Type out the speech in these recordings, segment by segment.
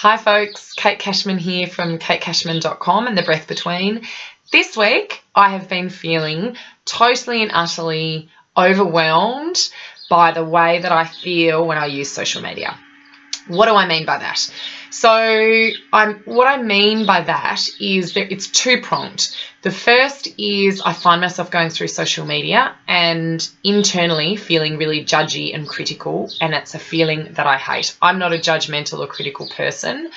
Hi folks, Kate Cashman here from katecashman.com and The Breath Between. This week I have been feeling totally and utterly overwhelmed by the way that I feel when I use social media. What do I mean by that? So what I mean by that is that it's two-pronged. The first is I find myself going through social media and internally feeling really judgy and critical, and it's a feeling that I hate. I'm not a judgmental or critical person,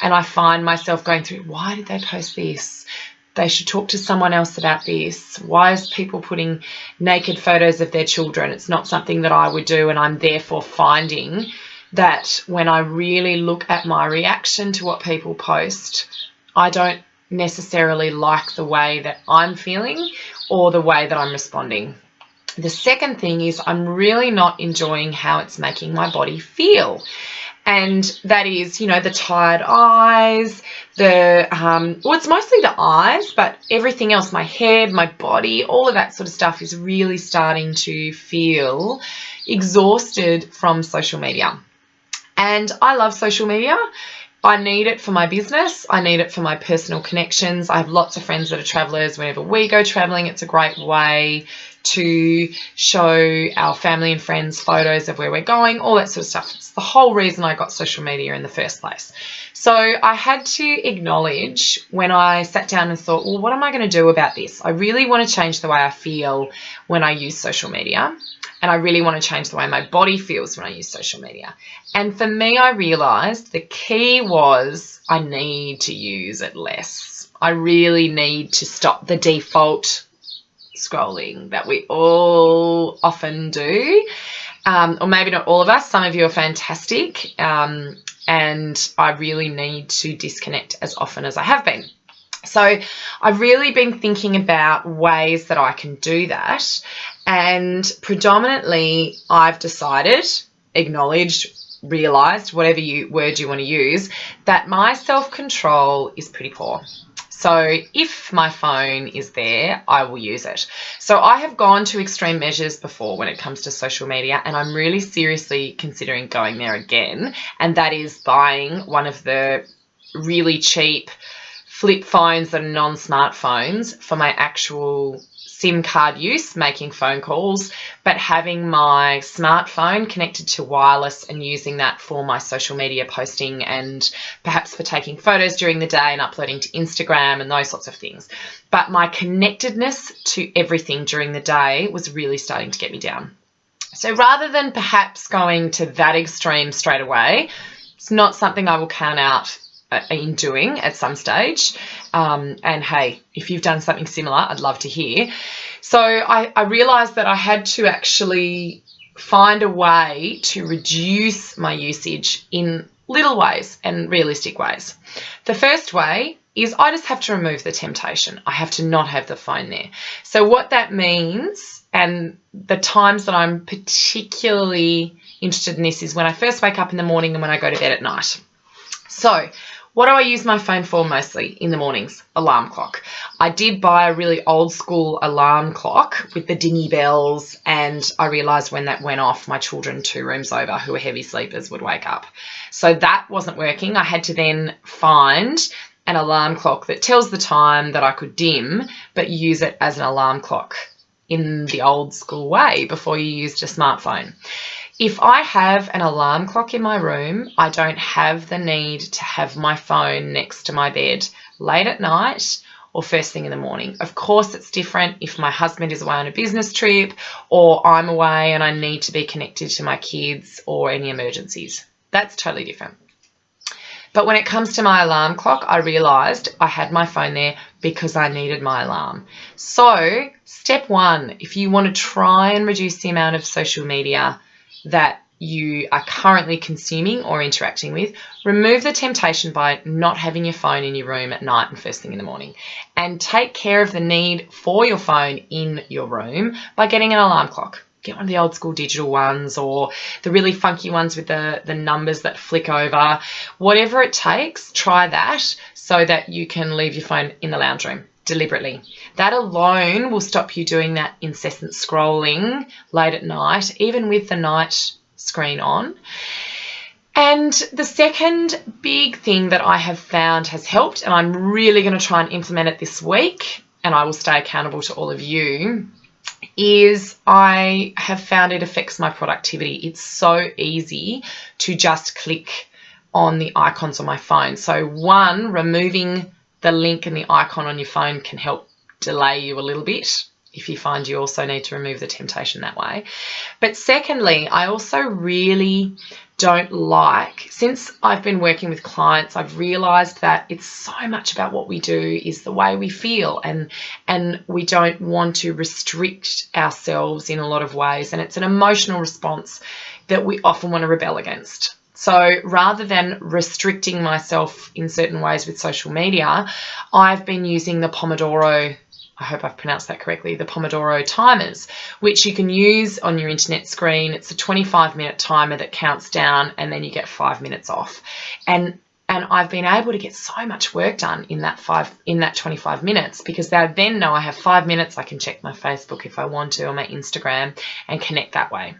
and I find myself going through, why did they post this? They should talk to someone else about this. Why is people putting naked photos of their children? It's not something that I would do, and I'm therefore finding that when I really look at my reaction to what people post, I don't necessarily like the way that I'm feeling or the way that I'm responding. The second thing is I'm really not enjoying how it's making my body feel. And that is, the tired eyes, it's mostly the eyes, but everything else, my head, my body, all of that sort of stuff is really starting to feel exhausted from social media. And I love social media. I need it for my business. I need it for my personal connections. I have lots of friends that are travelers. Whenever we go traveling, it's a great way to show our family and friends photos of where we're going, all that sort of stuff. It's the whole reason I got social media in the first place. So I had to acknowledge when I sat down and thought, well, what am I going to do about this? I really want to change the way I feel when I use social media. And I really want to change the way my body feels when I use social media. And for me, I realized the key was I need to use it less. I really need to stop the default scrolling that we all often do. Or maybe not all of us. Some of you are fantastic. And I really need to disconnect as often as I have been. So I've really been thinking about ways that I can do that. And predominantly I've decided, acknowledged, realized, whatever word you want to use, that my self-control is pretty poor. So if my phone is there, I will use it. So I have gone to extreme measures before when it comes to social media, and I'm really seriously considering going there again. And that is buying one of the really cheap flip phones that are non-smartphones for my actual SIM card use, making phone calls, but having my smartphone connected to wireless and using that for my social media posting and perhaps for taking photos during the day and uploading to Instagram and those sorts of things. But my connectedness to everything during the day was really starting to get me down. So rather than perhaps going to that extreme straight away, it's not something I will count out in doing at some stage. And hey, if you've done something similar, I'd love to hear. So I realized that I had to actually find a way to reduce my usage in little ways and realistic ways. The first way is I just have to remove the temptation. I have to not have the phone there. So what that means, and the times that I'm particularly interested in this, is when I first wake up in the morning and when I go to bed at night. So what do I use my phone for mostly in the mornings? Alarm clock. I did buy a really old school alarm clock with the dingy bells, and I realised when that went off, my children 2 rooms over who are heavy sleepers would wake up. So that wasn't working. I had to then find an alarm clock that tells the time that I could dim, but use it as an alarm clock in the old school way before you used a smartphone. If I have an alarm clock in my room, I don't have the need to have my phone next to my bed late at night or first thing in the morning. Of course, it's different if my husband is away on a business trip or I'm away and I need to be connected to my kids or any emergencies. That's totally different. But when it comes to my alarm clock, I realised I had my phone there because I needed my alarm. So step 1, if you want to try and reduce the amount of social media that you are currently consuming or interacting with, remove the temptation by not having your phone in your room at night and first thing in the morning. And take care of the need for your phone in your room by getting an alarm clock. Get one of the old school digital ones or the really funky ones with the numbers that flick over. Whatever it takes, try that so that you can leave your phone in the lounge room deliberately. That alone will stop you doing that incessant scrolling late at night, even with the night screen on. And the second big thing that I have found has helped, and I'm really going to try and implement it this week, and I will stay accountable to all of you, is I have found it affects my productivity. It's so easy to just click on the icons on my phone. So one, removing the link and the icon on your phone can help delay you a little bit if you find you also need to remove the temptation that way. But secondly, I also really don't like, since I've been working with clients, I've realized that it's so much about what we do is the way we feel, and we don't want to restrict ourselves in a lot of ways, and it's an emotional response that we often want to rebel against. So rather than restricting myself in certain ways with social media, I've been using the Pomodoro, I hope I've pronounced that correctly, the Pomodoro timers, which you can use on your internet screen. It's a 25-minute timer that counts down, and then you get 5 minutes off. And I've been able to get so much work done in that 25 minutes, because I then know I have 5 minutes. I can check my Facebook if I want to, or my Instagram, and connect that way.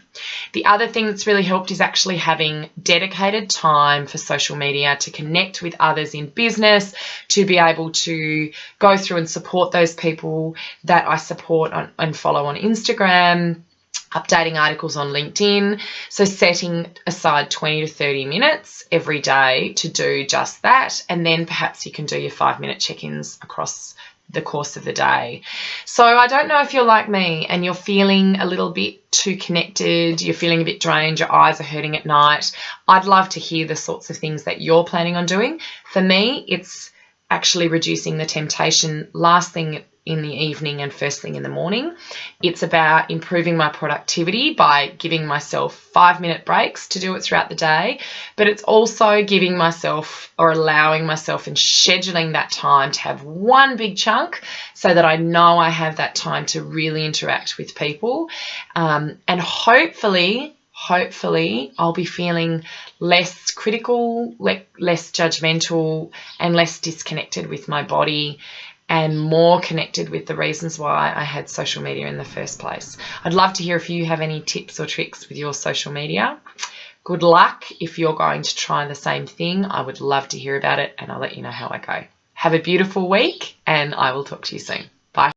The other thing that's really helped is actually having dedicated time for social media to connect with others in business, to be able to go through and support those people that I support and follow on Instagram, updating articles on LinkedIn. So setting aside 20 to 30 minutes every day to do just that. And then perhaps you can do your 5-minute check-ins across the course of the day. So I don't know if you're like me and you're feeling a little bit too connected, you're feeling a bit drained, your eyes are hurting at night. I'd love to hear the sorts of things that you're planning on doing. For me, it's actually reducing the temptation last thing in the evening and first thing in the morning. It's about improving my productivity by giving myself 5-minute breaks to do it throughout the day, but it's also giving myself, or allowing myself and scheduling that time to have one big chunk so that I know I have that time to really interact with people. And hopefully I'll be feeling less critical, less judgmental, and less disconnected with my body, and more connected with the reasons why I had social media in the first place. I'd love to hear if you have any tips or tricks with your social media. Good luck if you're going to try the same thing. I would love to hear about it, and I'll let you know how I go. Have a beautiful week, and I will talk to you soon.